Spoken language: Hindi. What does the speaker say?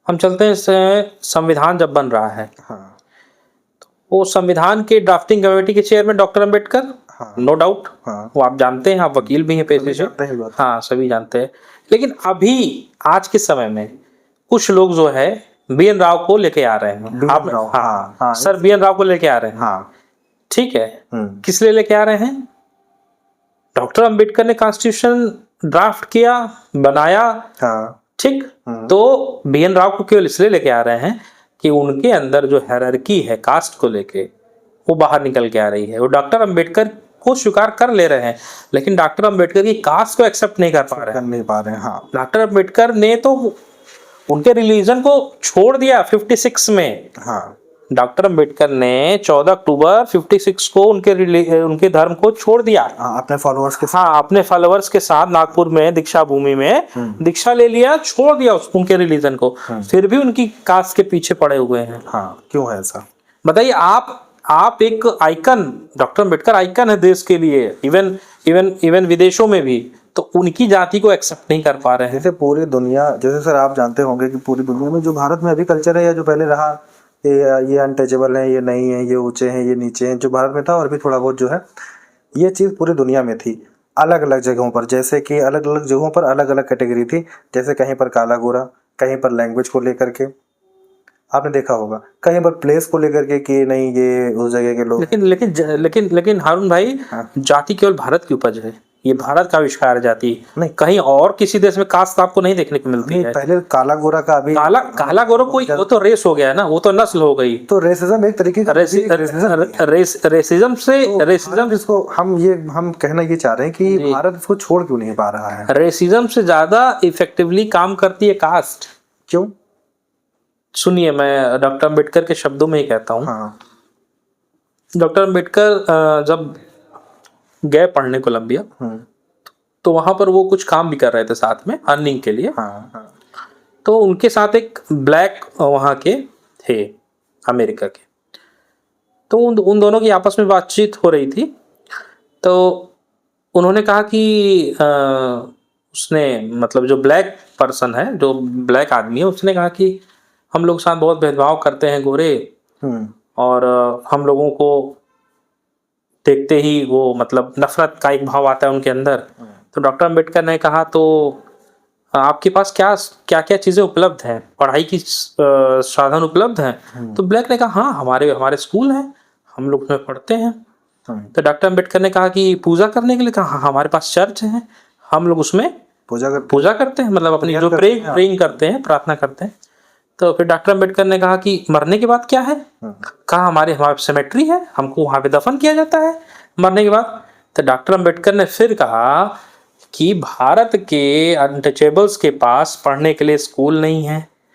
हम चलते हैं संविधान जब बन रहा है, हाँ वो संविधान के ड्राफ्टिंग कमेटी के चेयरमैन डॉक्टर अंबेडकर, हाँ नो डाउट, हाँ, वो आप जानते हैं, आप वकील भी हैं पेशे से, जानते हैं बात। हाँ सभी जानते हैं। लेकिन अभी आज के समय में कुछ लोग जो है बी एन राव को लेके आ रहे हैं, BN राव, हाँ हाँ सर बी एन राव को लेके आ रहे हैं, हाँ, ठीक है। किस लिए लेके आ रहे हैं? डॉक्टर अंबेडकर ने कॉन्स्टिट्यूशन ड्राफ्ट किया, बनाया, हाँ, ठीक, तो बी एन राव को केवल इसलिए लेके आ रहे हैं कि उनके अंदर जो हायरार्की है कास्ट को लेके वो बाहर निकल के आ रही है। वो डॉक्टर अंबेडकर को स्वीकार कर ले रहे हैं, लेकिन डॉक्टर अंबेडकर की कास्ट को एक्सेप्ट नहीं कर पा रहे हैं। हाँ। डॉक्टर अंबेडकर ने तो उनके रिलीजन को छोड़ दिया 56 में। हाँ, डॉक्टर अंबेडकर ने 14 अक्टूबर 56 को उनके धर्म को छोड़ दिया, अपने फॉलोअर्स के हाँ अपने फॉलोअर्स के साथ नागपुर में दीक्षा भूमि में दीक्षा ले लिया, छोड़ दिया उनके रिलीजन को, फिर भी उनकी कास्ट के पीछे पड़े हुए हैं। हाँ, क्यों है ऐसा? बताइए आप एक आइकन, डॉक्टर अंबेडकर आइकन है देश के लिए, इवन इवन इवन विदेशों में भी, तो उनकी जाति को एक्सेप्ट नहीं कर पा रहे हैं। जैसे पूरी दुनिया, जैसे सर आप जानते होंगे कि पूरी दुनिया में जो भारत में अभी कल्चर है या जो पहले रहा, ये अनटचेबल है, ये नहीं है, ये ऊंचे हैं, ये नीचे हैं, जो भारत में था और भी थोड़ा बहुत जो है, ये चीज़ पूरी दुनिया में थी अलग अलग जगहों पर। जैसे कि अलग अलग जगहों पर अलग अलग कैटेगरी थी, जैसे कहीं पर काला गोरा, कहीं पर लैंग्वेज को लेकर के आपने देखा होगा, कहीं पर प्लेस को लेकर के कि नहीं ये उस जगह के लोग। लेकिन लेकिन लेकिन लेकिन हारून भाई, जाति केवल भारत की उपज है, ये भारत का आविष्कार है जाति, नहीं कहीं और किसी देश में कास्ट आपको नहीं देखने को मिलती है। पहले काला गोरा का अभी काला गोरा कोई, वो तो रेस हो गया है ना, वो तो नस्ल हो गई। तो रेसिज्म एक तरीके का रेसिज्म जिसको हम कहना ये चाह रहे हैं कि भारत इसको छोड़ क्यों नहीं पा रहा है? रेसिज्म से ज्यादा इफेक्टिवली काम करती है कास्ट। क्यों? सुनिए, मैं डॉक्टर अंबेडकर के शब्दों में ही कहता हूँ। हाँ। डॉक्टर अंबेडकर जब गए पढ़ने कोलंबिया, तो वहां पर वो कुछ काम भी कर रहे थे साथ में अर्निंग के लिए। हाँ। तो उनके साथ एक ब्लैक वहां के थे अमेरिका के, तो उन दोनों की आपस में बातचीत हो रही थी। तो उन्होंने कहा कि उसने, मतलब जो ब्लैक पर्सन है, जो ब्लैक आदमी है, उसने कहा कि हम लोग साथ बहुत भेदभाव करते हैं गोरे, और हम लोगों को देखते ही वो मतलब नफरत का एक भाव आता है उनके अंदर। तो डॉक्टर अंबेडकर ने कहा, तो आपके पास क्या क्या क्या चीज़ें उपलब्ध हैं, पढ़ाई की साधन उपलब्ध हैं? तो ब्लैक ने कहा हाँ, हमारे स्कूल हैं, हम लोग उसमें पढ़ते हैं। तो डॉक्टर अंबेडकर ने कहा कि पूजा करने के लिए? कहा हाँ, हमारे पास चर्च है, हम लोग उसमें पूजा करते हैं, मतलब अपनी जो प्रेइंग करते हैं, प्रार्थना करते हैं। तो फिर डॉक्टर अंबेडकर ने कहा कि मरने के बाद क्या है? कहा हमारे सेमेट्री है, हमको वहां पे दफन किया जाता है मरने के बाद। तो डॉक्टर अंबेडकर ने फिर कहा कि भारत के अनटचेबल्स के पास पढ़ने के लिए स्कूल नहीं है,